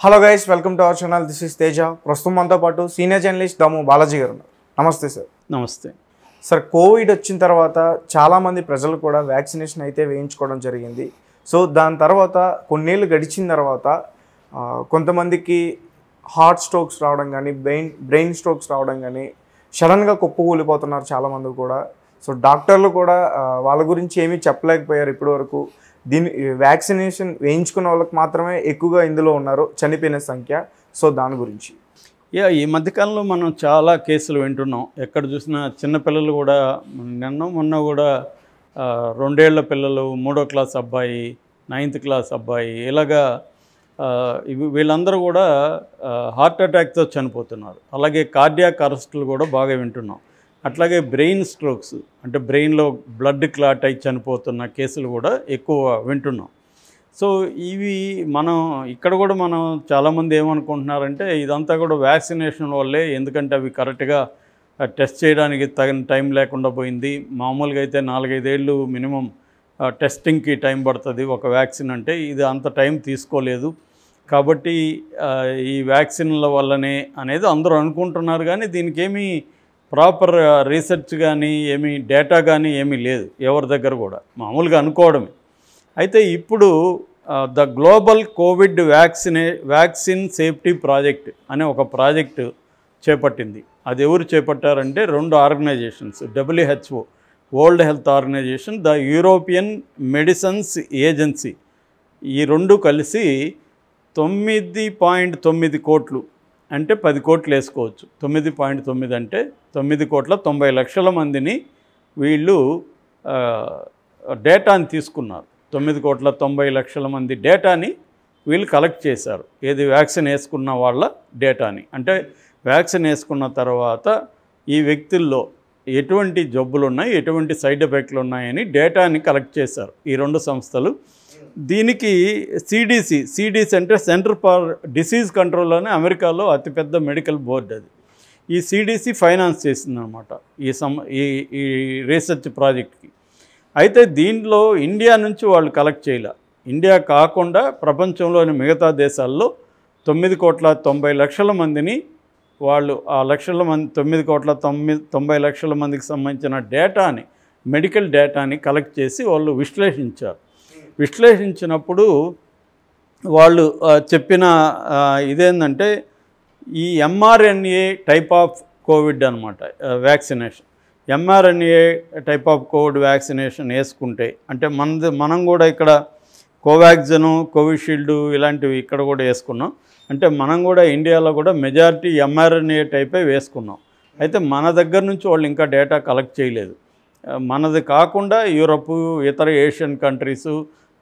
Hello guys, welcome to our channel. This is Teja. ప్రస్తుతం మనతో పాటు సీనియర్ జర్నలిస్ట్ దాము బాలాజీ గారు ఉన్నారు. నమస్తే సార్. నమస్తే సార్, కోవిడ్ వచ్చిన తర్వాత చాలామంది ప్రజలు కూడా వ్యాక్సినేషన్ అయితే వేయించుకోవడం జరిగింది. సో దాని తర్వాత కొన్నేళ్ళు గడిచిన తర్వాత కొంతమందికి హార్ట్ స్ట్రోక్స్ రావడం కానీ బ్రెయిన్ స్ట్రోక్స్ రావడం కానీ సడన్గా కుప్పకూలిపోతున్నారు చాలామంది కూడా. సో డాక్టర్లు కూడా వాళ్ళ గురించి ఏమీ చెప్పలేకపోయారు ఇప్పటివరకు. వ్యాక్సినేషన్ వేయించుకున్న వాళ్ళకి మాత్రమే ఎక్కువగా ఇందులో ఉన్నారు చనిపోయిన సంఖ్య. సో దాని గురించి ఈ మధ్యకాలంలో మనం చాలా కేసులు వింటున్నాం. ఎక్కడ చూసినా చిన్నపిల్లలు కూడా, మొన్న కూడా 2 ఏళ్ల పిల్లలు, 3వ క్లాస్ అబ్బాయి, 9th క్లాస్ అబ్బాయి, ఇలాగా వీళ్ళందరూ కూడా హార్ట్ అటాక్తో చనిపోతున్నారు. అలాగే కార్డియాక్ అరెస్టులు కూడా బాగా వింటున్నాం. అట్లాగే బ్రెయిన్ స్ట్రోక్స్, అంటే బ్రెయిన్లో బ్లడ్ క్లాట్ అయి చనిపోతున్న కేసులు కూడా ఎక్కువ వింటున్నాం. సో ఇవి ఇక్కడ కూడా మనం చాలామంది ఏమనుకుంటున్నారంటే ఇదంతా కూడా వ్యాక్సినేషన్ వల్లే, ఎందుకంటే అవి కరెక్ట్గా టెస్ట్ చేయడానికి తగిన టైం లేకుండా పోయింది. మామూలుగా అయితే 4-5 ఏళ్ళు మినిమం టెస్టింగ్కి టైం పడుతుంది ఒక వ్యాక్సిన్ అంటే. ఇది అంత టైం తీసుకోలేదు కాబట్టి ఈ వ్యాక్సిన్ల వల్లనే అనేది అందరూ అనుకుంటున్నారు. కానీ దీనికి ఏమీ ప్రాపర్ రీసెర్చ్ కానీ ఏమీ డేటా కానీ ఏమీ లేదు ఎవరి దగ్గర కూడా, మామూలుగా అనుకోవడమే. అయితే ఇప్పుడు the global COVID vaccine safety project అనే ఒక ప్రాజెక్టు చేపట్టింది. అది ఎవరు చేపట్టారంటే 2 organisations, WHO world health organisation, the European medicines agency, ఈ 2 కలిసి 9.9 కోట్లు అంటే 10 కోట్లు వేసుకోవచ్చు. 9.9 అంటే 9,90,00,000 మందిని వీళ్ళు డేటాని తీసుకున్నారు. 9,90,00,000 మంది డేటాని వీళ్ళు కలెక్ట్ చేశారు. ఏది వ్యాక్సిన్ వేసుకున్న వాళ్ళ డేటాని. అంటే వ్యాక్సిన్ వేసుకున్న తర్వాత ఈ వ్యక్తుల్లో ఎటువంటి జబ్బులు ఉన్నాయి, ఎటువంటి సైడ్ ఎఫెక్ట్లు ఉన్నాయని డేటాని కలెక్ట్ చేశారు ఈ 2 సంస్థలు. దీనికి సిడిసి అంటే సెంటర్ ఫర్ డిసీజ్ కంట్రోల్ అని అమెరికాలో అతిపెద్ద మెడికల్ బోర్డు అది. ఈ సిడిసి ఫైనాన్స్ చేసిందనమాట ఈ రీసెర్చ్ ప్రాజెక్ట్కి. అయితే దీంట్లో ఇండియా నుంచి వాళ్ళు కలెక్ట్ చేయలే. ఇండియా కాకుండా ప్రపంచంలోని మిగతా దేశాల్లో 9,90,00,000 మందిని వాళ్ళు ఆ 9,90,00,000 మందికి సంబంధించిన డేటాని, మెడికల్ డేటాని కలెక్ట్ చేసి వాళ్ళు విశ్లేషించినప్పుడు వాళ్ళు చెప్పిన ఇదేంటంటే ఈ mRNA టైప్ ఆఫ్ కోవిడ్ అనమాట vaccination. mRNA type of Covid vaccination వేసుకుంటే, అంటే మనం కూడా ఇక్కడ కోవాక్సిన్, కోవిషీల్డ్ ఇలాంటివి ఇక్కడ కూడా వేసుకున్నాం. అంటే మనం కూడా ఇండియాలో కూడా మెజారిటీ mRNA టైపే వేసుకున్నాం. అయితే మన దగ్గర నుంచి వాళ్ళు ఇంకా డేటా కలెక్ట్ చేయలేదు. మనది కాకుండా యూరప్, ఇతర ఏషియన్ కంట్రీసు,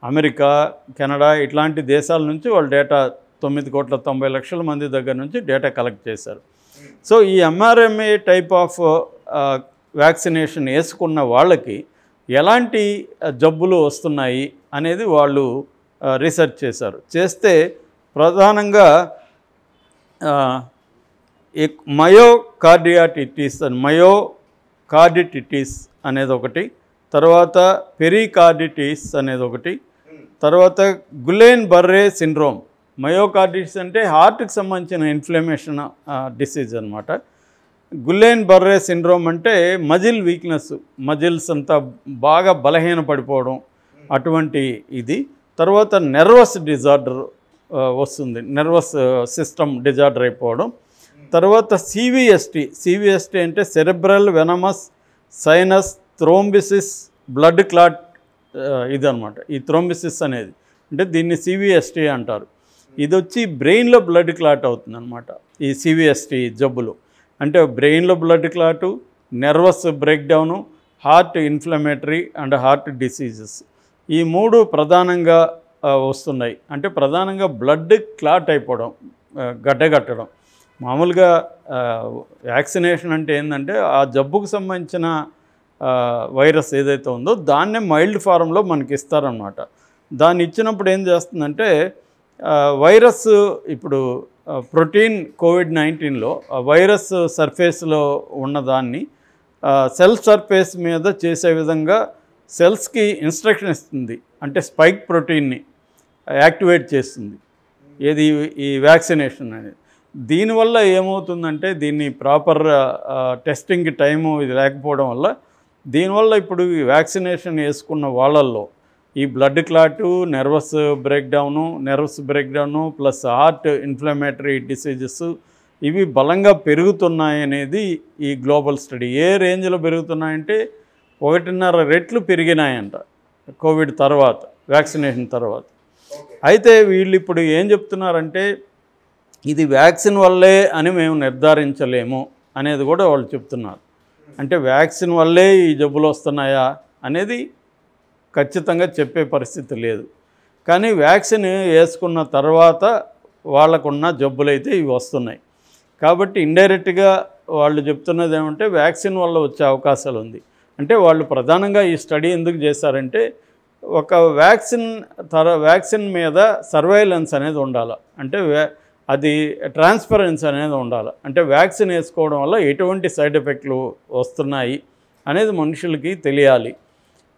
అమెరికా, కెనడా ఇట్లాంటి దేశాల నుంచి వాళ్ళు డేటా 9,90,00,000 మంది దగ్గర నుంచి డేటా కలెక్ట్ చేశారు. సో ఈ mRNA టైప్ ఆఫ్ వ్యాక్సినేషన్ వేసుకున్న వాళ్ళకి ఎలాంటి జబ్బులు వస్తున్నాయి అనేది వాళ్ళు రీసెర్చ్ చేశారు. చేస్తే ప్రధానంగా మయోకార్డిటిస్ అనేది ఒకటి, తర్వాత పెరికార్డిటిస్ అనేది ఒకటి, తర్వాత గులెన్ బర్రే సిండ్రోమ్. మయోకార్డిటిస్ అంటే హార్ట్కి సంబంధించిన ఇన్ఫ్లమేషన్ డిసీజ్ అనమాట. గులెన్ బర్రే సిండ్రోమ్ అంటే మజిల్ వీక్నెస్, మజిల్స్ అంతా బాగా బలహీనపడిపోవడం అటువంటి ఇది. తర్వాత నెర్వస్ డిజార్డర్ వస్తుంది, నెర్వస్ సిస్టమ్ డిజార్డర్ అయిపోవడం. తర్వాత సివిఎస్టీ అంటే cerebral venous sinus thrombosis blood clot ఇదనమాట. ఈ థ్రోంబిసిస్ అనేది అంటే దీన్ని సివిఎస్టీ అంటారు. ఇది వచ్చి బ్రెయిన్లో బ్లడ్ క్లాట్ అవుతుంది అనమాట. ఈ సివిఎస్టీ జబ్బులు అంటే బ్రెయిన్లో blood clot, nervous breakdown, heart inflammatory and heart diseases, ఈ 3 ప్రధానంగా వస్తున్నాయి. అంటే ప్రధానంగా బ్లడ్ క్లాట్ అయిపోవడం, గడ్డగట్టడం. మామూలుగా వ్యాక్సినేషన్ అంటే ఏంటంటే ఆ జబ్బుకు సంబంధించిన వైరస్ ఏదైతే ఉందో దాన్నే మైల్డ్ ఫారంలో మనకి ఇస్తారనమాట. దాన్ని ఇచ్చినప్పుడు ఏం చేస్తుందంటే వైరస్, ఇప్పుడు ప్రోటీన్ కోవిడ్-19లో వైరస్ సర్ఫేస్లో ఉన్నదాన్ని సెల్ సర్ఫేస్ మీద చేసే విధంగా సెల్స్కి ఇన్స్ట్రక్షన్ ఇస్తుంది. అంటే స్పైక్ ప్రోటీన్ని యాక్టివేట్ చేస్తుంది. ఏది ఈ వ్యాక్సినేషన్ అనేది. దీనివల్ల ఏమవుతుందంటే దీన్ని ప్రాపర్ టెస్టింగ్కి టైము ఇది లేకపోవడం వల్ల దీనివల్ల ఇప్పుడు ఈ వ్యాక్సినేషన్ వేసుకున్న వాళ్ళల్లో ఈ blood clot, nervous breakdown plus heart inflammatory diseases ఇవి బలంగా పెరుగుతున్నాయి అనేది ఈ గ్లోబల్ స్టడీ. ఏ రేంజ్లో పెరుగుతున్నాయంటే 1.5 రెట్లు పెరిగినాయంట కోవిడ్ తర్వాత, వ్యాక్సినేషన్ తర్వాత. అయితే వీళ్ళు ఇప్పుడు ఏం చెప్తున్నారంటే ఇది వ్యాక్సిన్ వల్లే అని మేము నిర్ధారించలేము అనేది కూడా వాళ్ళు చెప్తున్నారు. అంటే వ్యాక్సిన్ వల్లే ఈ జబ్బులు వస్తున్నాయా అనేది ఖచ్చితంగా చెప్పే పరిస్థితి లేదు. కానీ వ్యాక్సిన్ వేసుకున్న తర్వాత వాళ్ళకున్న జబ్బులైతే ఇవి వస్తున్నాయి. కాబట్టి ఇండైరెక్ట్గా వాళ్ళు చెప్తున్నది ఏమంటే వ్యాక్సిన్ వల్ల వచ్చే అవకాశాలు ఉంది. అంటే వాళ్ళు ప్రధానంగా ఈ స్టడీ ఎందుకు చేశారంటే ఒక వ్యాక్సిన్ మీద సర్వైలెన్స్ అనేది ఉండాలి. అంటే అది ట్రాన్స్పరెన్సీ అనేది ఉండాలి. అంటే వ్యాక్సిన్ వేసుకోవడం వల్ల ఎటువంటి సైడ్ ఎఫెక్ట్లు వస్తున్నాయి అనేది మనుషులకి తెలియాలి.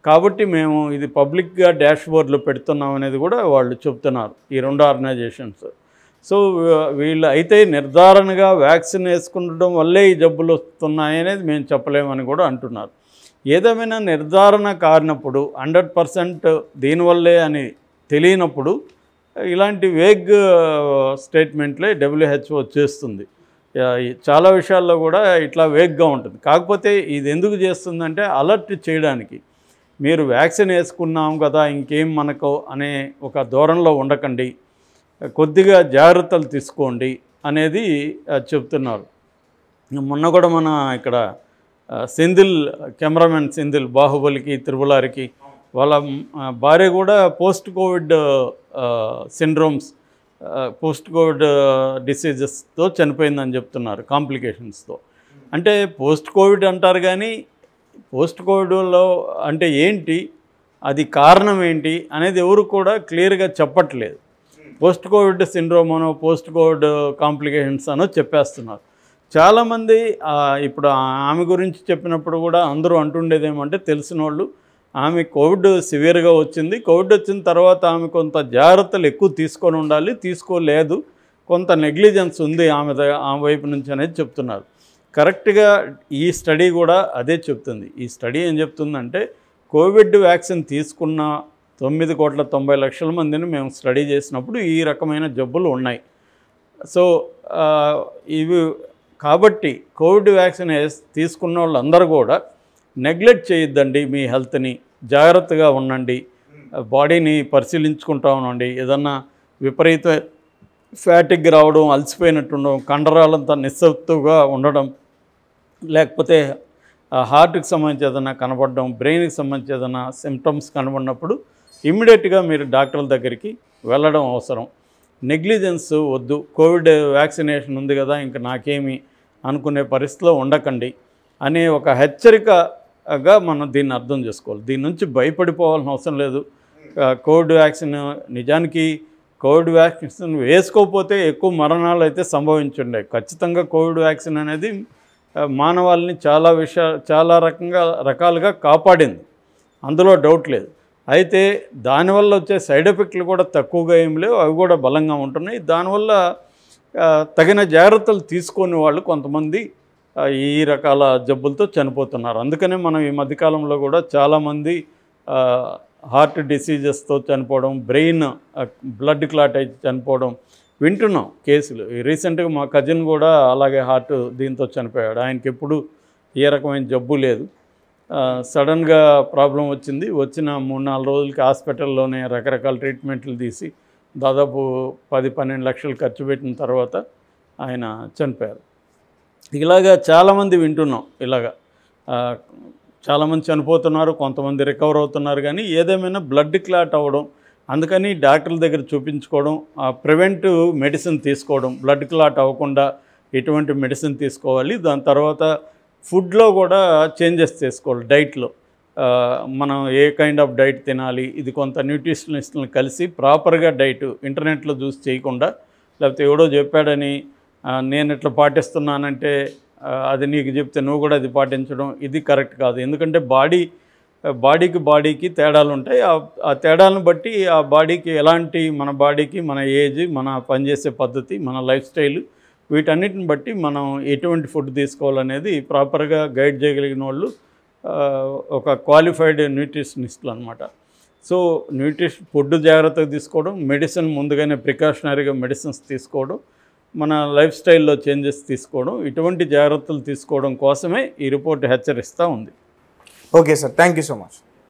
కాబట్టి మేము ఇది పబ్లిక్గా డాష్బోర్డ్లో పెడుతున్నాం అనేది కూడా వాళ్ళు చెప్తున్నారు ఈ 2 ఆర్గనైజేషన్స్. సో వీళ్ళు అయితే నిర్ధారణగా వ్యాక్సిన్ వేసుకుండడం వల్లే ఈ జబ్బులు వస్తున్నాయి అనేది మేము చెప్పలేమని కూడా అంటున్నారు. ఏదేమైనా నిర్ధారణ కారినప్పుడు 100% దీనివల్లే అని తెలియనప్పుడు ఇలాంటి వేగ్ స్టేట్మెంట్లే WHO చేస్తుంది. చాలా విషయాల్లో కూడా ఇట్లా వేగ్గా ఉంటుంది. కాకపోతే ఇది ఎందుకు చేస్తుందంటే అలర్ట్ చేయడానికి, మీరు వ్యాక్సిన్ వేసుకున్నాం కదా ఇంకేం మనకు అనే ఒక ధోరణిలో ఉండకండి, కొద్దిగా జాగ్రత్తలు తీసుకోండి అనేది చెప్తున్నారు. మొన్న కూడా మన ఇక్కడ కెమెరామెన్ సెంధిల్ బాహుబలికి, త్రిబులారికి వాళ్ళ భార్య కూడా post COVID syndromes, post COVID డిసీజెస్తో చనిపోయిందని చెప్తున్నారు, కాంప్లికేషన్స్తో. అంటే పోస్ట్ కోవిడ్ అంటారు కానీ పోస్ట్ కోవిడ్లో అంటే ఏంటి, అది కారణం ఏంటి అనేది ఎవరు కూడా క్లియర్గా చెప్పట్లేదు. పోస్ట్ కోవిడ్ సిండ్రోమ్ అనో పోస్ట్ కోవిడ్ కాంప్లికేషన్స్ అనో చెప్పేస్తున్నారు. చాలామంది ఇప్పుడు ఆమె గురించి చెప్పినప్పుడు కూడా అందరూ అంటుండేది ఏమంటే తెలిసిన వాళ్ళు, ఆమె కోవిడ్ సివియర్గా వచ్చింది, కోవిడ్ వచ్చిన తర్వాత ఆమె కొంత జాగ్రత్తలు ఎక్కువ తీసుకొని ఉండాలి, తీసుకోలేదు, కొంత నెగ్లిజెన్స్ ఉంది ఆమె వైపు నుంచి అనేది చెప్తున్నారు. కరెక్ట్గా ఈ స్టడీ కూడా అదే చెప్తుంది. ఈ స్టడీ ఏం చెప్తుందంటే కోవిడ్ వ్యాక్సిన్ తీసుకున్న 9,90,00,000 మందిని మేము స్టడీ చేసినప్పుడు ఈ రకమైన జబ్బులు ఉన్నాయి. సో ఇవి కాబట్టి కోవిడ్ వ్యాక్సిన్ తీసుకున్న వాళ్ళందరూ కూడా నెగ్లెక్ట్ చేయొద్దండి, మీ హెల్త్ని జాగ్రత్తగా ఉండండి, బాడీని పరిశీలించుకుంటూ ఉండండి. ఏదన్నా విపరీత ఫ్యాటిక్ రావడం, అలసిపోయినట్టు ఉండడం, కండరాలంతా నిస్సత్తుగా ఉండడం, లేకపోతే హార్ట్కి సంబంధించి ఏదైనా కనపడడం, బ్రెయిన్కి సంబంధించి ఏదైనా సిమ్టమ్స్ కనబడినప్పుడు ఇమ్మీడియట్గా మీరు డాక్టర్ల దగ్గరికి వెళ్ళడం అవసరం. నెగ్లిజెన్స్ వద్దు, కోవిడ్ వ్యాక్సినేషన్ ఉంది కదా ఇంకా నాకేమి అనుకునే పరిస్థితిలో ఉండకండి అనే ఒక హెచ్చరికగా మనం దీన్ని అర్థం చేసుకోవాలి. దీని నుంచి భయపడిపోవాల్సిన అవసరం లేదు. కోవిడ్ వ్యాక్సిన్ నిజానికి కోవిడ్ వ్యాక్సిన్ వేసుకోకపోతే ఎక్కువ మరణాలు అయితే సంభవించుండే. ఖచ్చితంగా కోవిడ్ వ్యాక్సిన్ అనేది మానవాళిని చాలా రకాలుగా కాపాడింది, అందులో డౌట్ లేదు. అయితే దానివల్ల వచ్చే సైడ్ ఎఫెక్ట్లు కూడా తక్కువగా ఏం లేవు, అవి కూడా బలంగా ఉంటున్నాయి. దానివల్ల తగిన జాగ్రత్తలు తీసుకునే వాళ్ళు కొంతమంది ఈ రకాల జబ్బులతో చనిపోతున్నారు. అందుకనే మనం ఈ మధ్యకాలంలో కూడా చాలామంది హార్ట్ డిసీజెస్తో చనిపోవడం, బ్రెయిన్ బ్లడ్ క్లాట్ అయితే చనిపోవడం వింటున్నాం కేసులు. రీసెంట్గా మా కజిన్ కూడా అలాగే హార్ట్ దీంతో చనిపోయాడు. ఆయనకి ఎప్పుడు ఏ రకమైన జబ్బు లేదు, సడన్గా ప్రాబ్లం వచ్చింది. వచ్చిన 3-4 రోజులకి హాస్పిటల్లోనే రకరకాల ట్రీట్మెంట్లు తీసి దాదాపు 10-12 లక్షలు ఖర్చు పెట్టిన తర్వాత ఆయన చనిపోయారు. ఇలాగా చాలామంది వింటున్నాం. ఇలాగా చాలామంది చనిపోతున్నారు, కొంతమంది రికవర్ అవుతున్నారు. కానీ ఏదేమైనా బ్లడ్ క్లాట్ అవ్వడం, అందుకని డాక్టర్ల దగ్గర చూపించుకోవడం, ప్రివెంటివ్ మెడిసిన్ తీసుకోవడం, బ్లడ్ క్లాట్ అవ్వకుండా ఎటువంటి మెడిసిన్ తీసుకోవాలి. దాని తర్వాత ఫుడ్లో కూడా చేంజెస్ చేసుకోవాలి. డైట్లో మనం ఏ కైండ్ ఆఫ్ డైట్ తినాలి, ఇది కొంత న్యూట్రిషనిస్ట్లను కలిసి ప్రాపర్గా డైట్ ఇంటర్నెట్లో చూసి చేయకుండా, లేకపోతే ఎవడో చెప్పాడని నేను ఇట్లా పాటిస్తున్నానంటే అది నీకు చెప్తే నువ్వు కూడా అది పాటించడం ఇది కరెక్ట్ కాదు. ఎందుకంటే బాడీ బాడీకి తేడాలు ఉంటాయి. ఆ తేడాలను బట్టి ఆ బాడీకి ఎలాంటి మన బాడీకి మన ఏజ్, మన పనిచేసే పద్ధతి, మన లైఫ్ స్టైల్ వీటన్నిటిని బట్టి మనం ఎటువంటి ఫుడ్ తీసుకోవాలనేది ప్రాపర్గా గైడ్ చేయగలిగిన వాళ్ళు ఒక క్వాలిఫైడ్ న్యూట్రిషనిస్టులు అనమాట. సో ఫుడ్ జాగ్రత్తగా తీసుకోవడం, మెడిసిన్ ముందుగానే ప్రికాషనరీగా మెడిసిన్స్ తీసుకోవడం, మన లైఫ్ స్టైల్లో చేంజెస్ తీసుకోవడం, ఇటువంటి జాగ్రత్తలు తీసుకోవడం కోసమే ఈ రిపోర్ట్ హెచ్చరిస్తూ ఉంది. Okay sir, thank you so much.